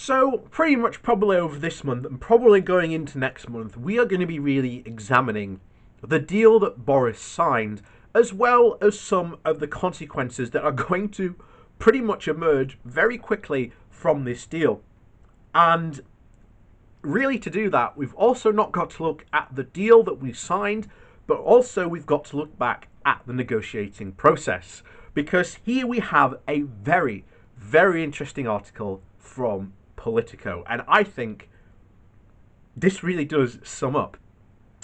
So, pretty much probably over this month and probably going into next month, we are going to be really examining the deal that Boris signed, as well as some of the consequences that are going to pretty much emerge very quickly from this deal. And really, to do that, we've also not got to look at the deal that we signed, but also we've got to look back at the negotiating process. Because here we have a very, very interesting article from Politico, and I think this really does sum up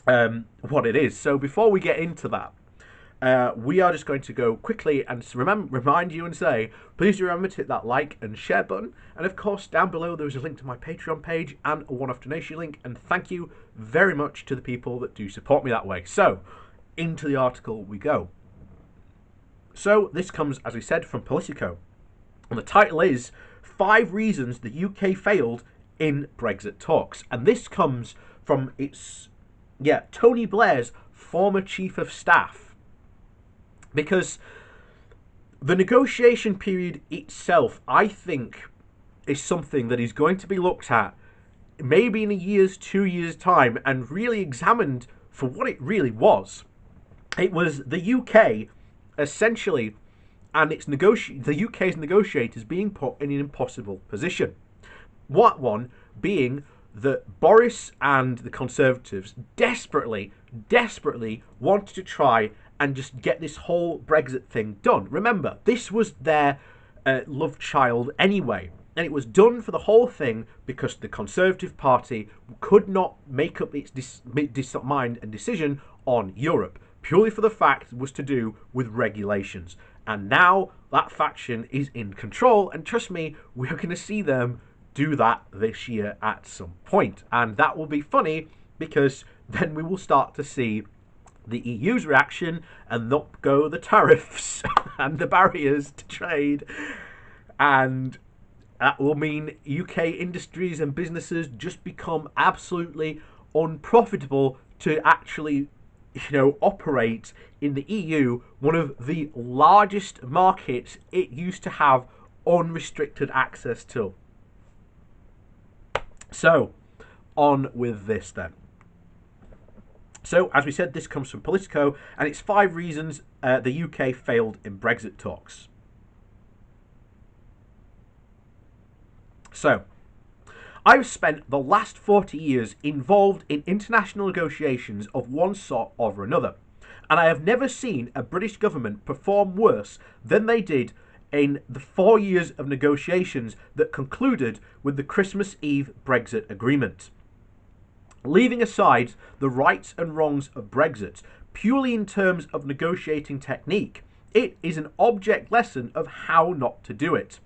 what it is. So before we get into that, we are just going to go quickly and remind you and say, please do remember to hit that like and share button. And of course, down below there is a link to my Patreon page and a one-off donation link. And thank you very much to the people that do support me that way. So, into the article we go. So, this comes, as we said, from Politico. And the title is 5 Reasons the UK Failed in Brexit Talks. And this comes from Tony Blair's former Chief of Staff. Because the negotiation period itself, I think, is something that is going to be looked at maybe in a year's, 2 years' time and really examined for what it really was. It was the UK, essentially, and the UK's negotiators being put in an impossible position. What one being that Boris and the Conservatives desperately wanted to try and just get this whole Brexit thing done. Remember, this was their love child anyway, and it was done for the whole thing because the Conservative Party could not make up its mind and decision on Europe, purely for the fact it was to do with regulations. And now that faction is in control, and trust me, we're going to see them do that this year at some point. And that will be funny, because then we will start to see the EU's reaction, and up go the tariffs and the barriers to trade. And that will mean UK industries and businesses just become absolutely unprofitable to actually operate in the EU, one of the largest markets it used to have unrestricted access to. So, on with this then. So, as we said, this comes from Politico, and it's 5 reasons the UK failed in Brexit talks. So, I've spent the last 40 years involved in international negotiations of one sort or another, and I have never seen a British government perform worse than they did in the 4 years of negotiations that concluded with the Christmas Eve Brexit agreement. Leaving aside the rights and wrongs of Brexit, purely in terms of negotiating technique, it is an object lesson of how not to do it.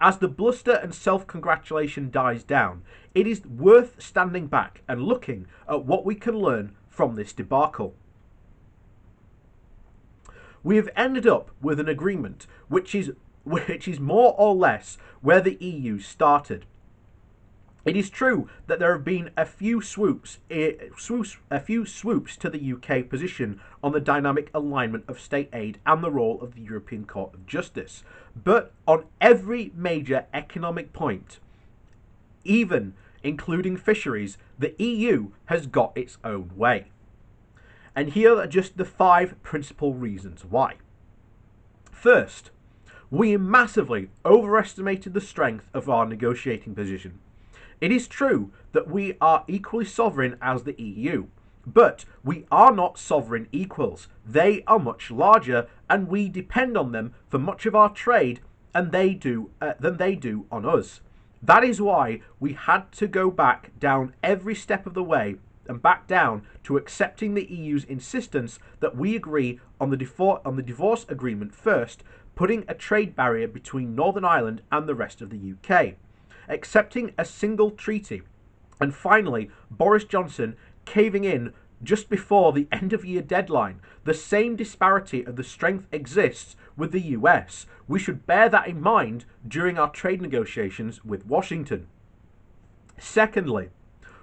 As the bluster and self-congratulation dies down, it is worth standing back and looking at what we can learn from this debacle. We have ended up with an agreement which is more or less where the EU started. It is true that there have been a few swoops to the UK position on the dynamic alignment of state aid and the role of the European Court of Justice, but on every major economic point, even including fisheries, the EU has got its own way. And here are just the 5 principal reasons why. First, we massively overestimated the strength of our negotiating position. It is true that we are equally sovereign as the EU, but we are not sovereign equals. They are much larger, and we depend on them for much of our trade than they do on us. That is why we had to go back down every step of the way and back down to accepting the EU's insistence that we agree on the divorce agreement first, putting a trade barrier between Northern Ireland and the rest of the UK, accepting a single treaty, and finally Boris Johnson caving in just before the end of year deadline. The same disparity of the strength exists with the US. We should bear that in mind during our trade negotiations with Washington. Secondly,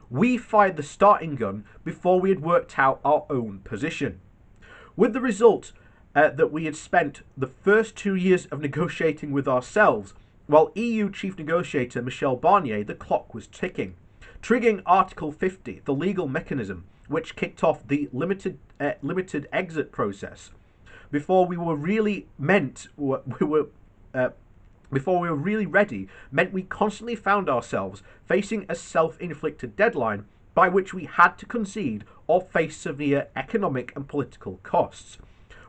we fired the starting gun before we had worked out our own position, with the result that we had spent the first 2 years of negotiating with ourselves While EU Chief Negotiator Michel Barnier, the clock was ticking, triggering Article 50, the legal mechanism which kicked off the limited exit process. Before we were really meant, we were before we were really ready, meant we constantly found ourselves facing a self-inflicted deadline by which we had to concede or face severe economic and political costs.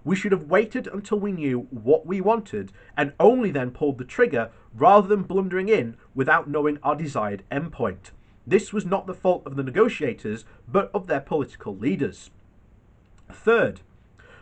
We should have waited until we knew what we wanted and only then pulled the trigger rather than blundering in without knowing our desired endpoint. This was not the fault of the negotiators, but of their political leaders. Third,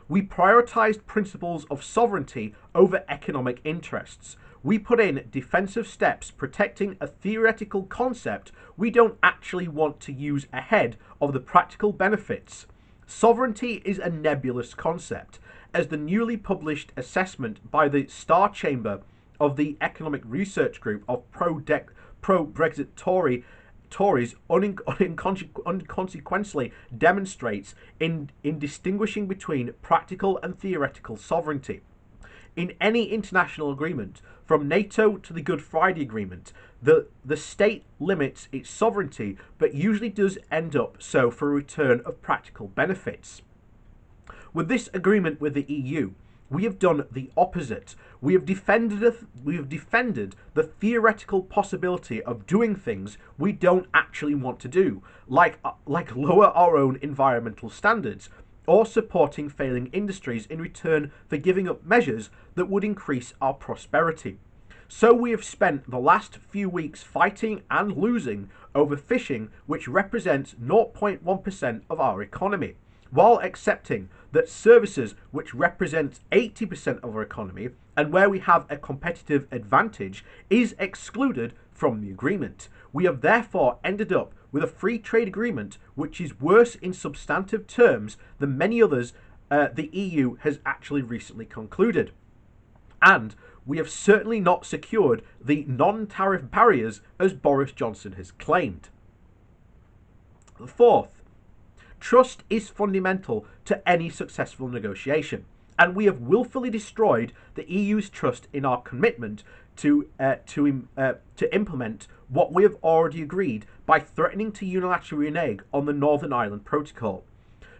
we prioritised principles of sovereignty over economic interests. We put in defensive steps protecting a theoretical concept we don't actually want to use ahead of the practical benefits. Sovereignty is a nebulous concept, as the newly published assessment by the Star Chamber of the Economic Research Group of pro-Brexit Tories unconsequently demonstrates in distinguishing between practical and theoretical sovereignty. In any international agreement, from NATO to the Good Friday Agreement, the state limits its sovereignty, but usually does end up so for a return of practical benefits. With this agreement with the EU, we have done the opposite. We have defended the theoretical possibility of doing things we don't actually want to do, like lower our own environmental standards, or supporting failing industries in return for giving up measures that would increase our prosperity. So we have spent the last few weeks fighting and losing over fishing, which represents 0.1% of our economy, while accepting that services, which represent 80% of our economy and where we have a competitive advantage, is excluded from the agreement. We have therefore ended up with a free trade agreement which is worse in substantive terms than many others the EU has actually recently concluded. And we have certainly not secured the non-tariff barriers as Boris Johnson has claimed. Fourth, trust is fundamental to any successful negotiation, and we have willfully destroyed the EU's trust in our commitment to implement what we have already agreed by threatening to unilaterally renege on the Northern Ireland Protocol.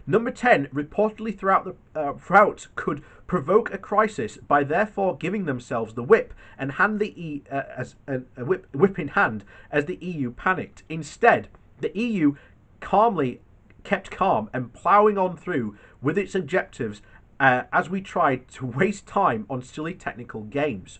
Number 10 reportedly throughout could provoke a crisis by therefore giving themselves the whip and hand whip in hand as the EU panicked. Instead, the EU kept calm and ploughing on through with its objectives as we tried to waste time on silly technical games.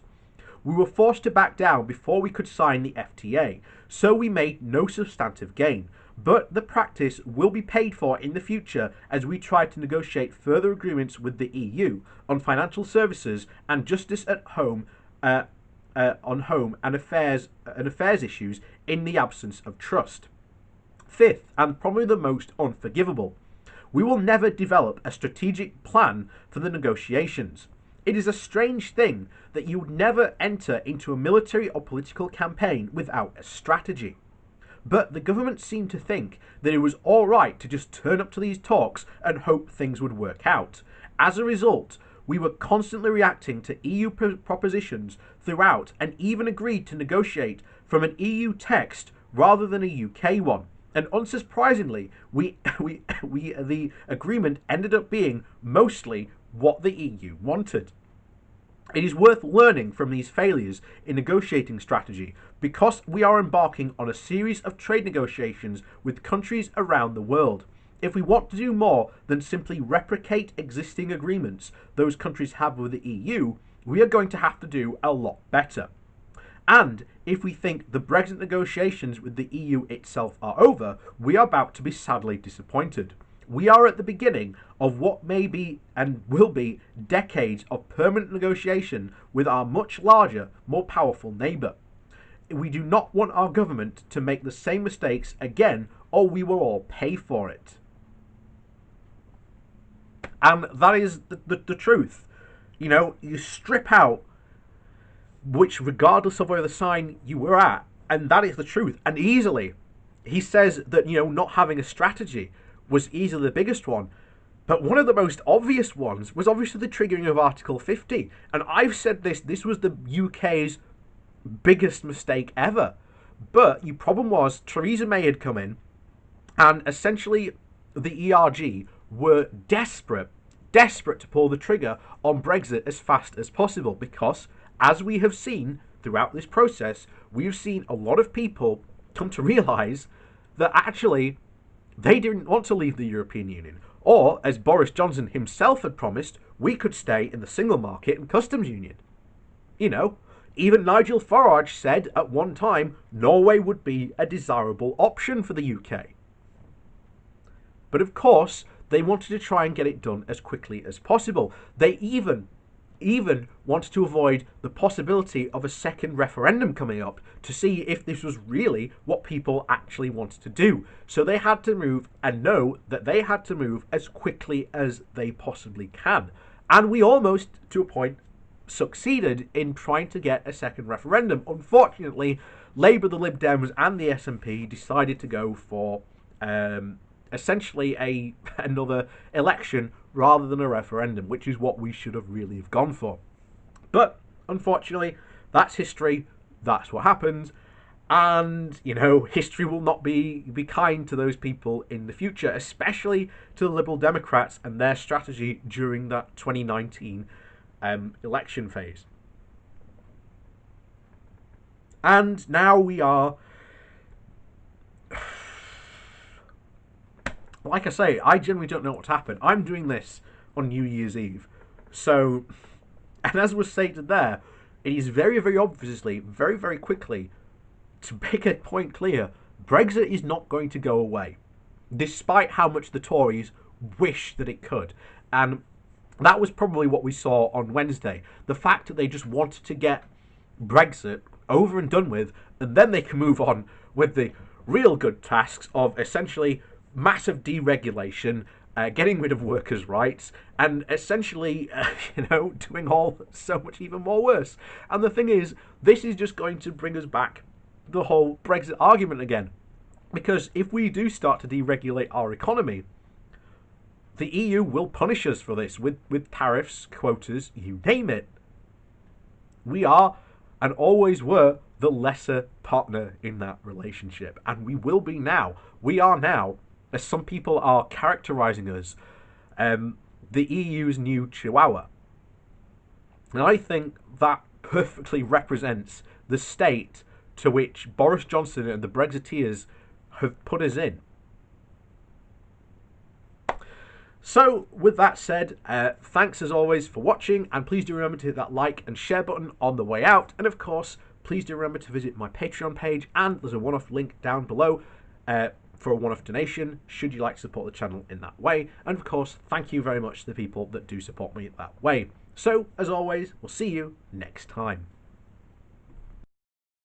We were forced to back down before we could sign the FTA, so we made no substantive gain. But the practice will be paid for in the future as we try to negotiate further agreements with the EU on financial services and justice at home, on home and affairs issues in the absence of trust. Fifth, and probably the most unforgivable, we will never develop a strategic plan for the negotiations. It is a strange thing that you would never enter into a military or political campaign without a strategy. But the government seemed to think that it was all right to just turn up to these talks and hope things would work out. As a result, we were constantly reacting to EU propositions throughout and even agreed to negotiate from an EU text rather than a UK one. And unsurprisingly, the agreement ended up being mostly what the EU wanted. It is worth learning from these failures in negotiating strategy because we are embarking on a series of trade negotiations with countries around the world. If we want to do more than simply replicate existing agreements those countries have with the EU, we are going to have to do a lot better. And if we think the Brexit negotiations with the EU itself are over, we are about to be sadly disappointed. We are at the beginning of what may be and will be decades of permanent negotiation with our much larger, more powerful neighbour. We do not want our government to make the same mistakes again, or we will all pay for it. And that is the truth. You know, you strip out which, regardless of where the sign you were at, and that is the truth. And easily, he says that, not having a strategy was easily the biggest one. But one of the most obvious ones was obviously the triggering of Article 50. And I've said this was the UK's biggest mistake ever. But the problem was Theresa May had come in, and essentially the ERG were desperate to pull the trigger on Brexit as fast as possible, because, as we have seen throughout this process, we've seen a lot of people come to realise that actually they didn't want to leave the European Union. Or, as Boris Johnson himself had promised, we could stay in the single market and customs union. You know, even Nigel Farage said at one time Norway would be a desirable option for the UK. But of course, they wanted to try and get it done as quickly as possible. They even wanted to avoid the possibility of a second referendum coming up to see if this was really what people actually wanted to do. So they had to move, and know that they had to move as quickly as they possibly can. And we almost, to a point, succeeded in trying to get a second referendum. Unfortunately, Labour, the Lib Dems and the SNP decided to go for essentially another election rather than a referendum, which is what we should have really have gone for. But unfortunately, that's history. That's what happens. And, you know, history will not be kind to those people in the future, especially to the Liberal Democrats and their strategy during that 2019 election phase. And now we are... Like I say, I generally don't know what's happened. I'm doing this on New Year's Eve. So, and as was stated there, it is very, very obviously, very, very quickly, to make a point clear, Brexit is not going to go away, despite how much the Tories wish that it could. And that was probably what we saw on Wednesday. The fact that they just wanted to get Brexit over and done with, and then they can move on with the real good tasks of essentially massive deregulation, getting rid of workers' rights, and essentially, doing all so much even more worse. And the thing is, this is just going to bring us back the whole Brexit argument again. Because if we do start to deregulate our economy, the EU will punish us for this with tariffs, quotas, you name it. We are, and always were, the lesser partner in that relationship. And we will be now. We are now, as some people are characterising us, the EU's new Chihuahua. And I think that perfectly represents the state to which Boris Johnson and the Brexiteers have put us in. So, with that said, thanks as always for watching, and please do remember to hit that like and share button on the way out. And of course, please do remember to visit my Patreon page, and there's a one-off link down below for a one-off donation, should you like to support the channel in that way. And of course, thank you very much to the people that do support me that way. So, as always, we'll see you next time.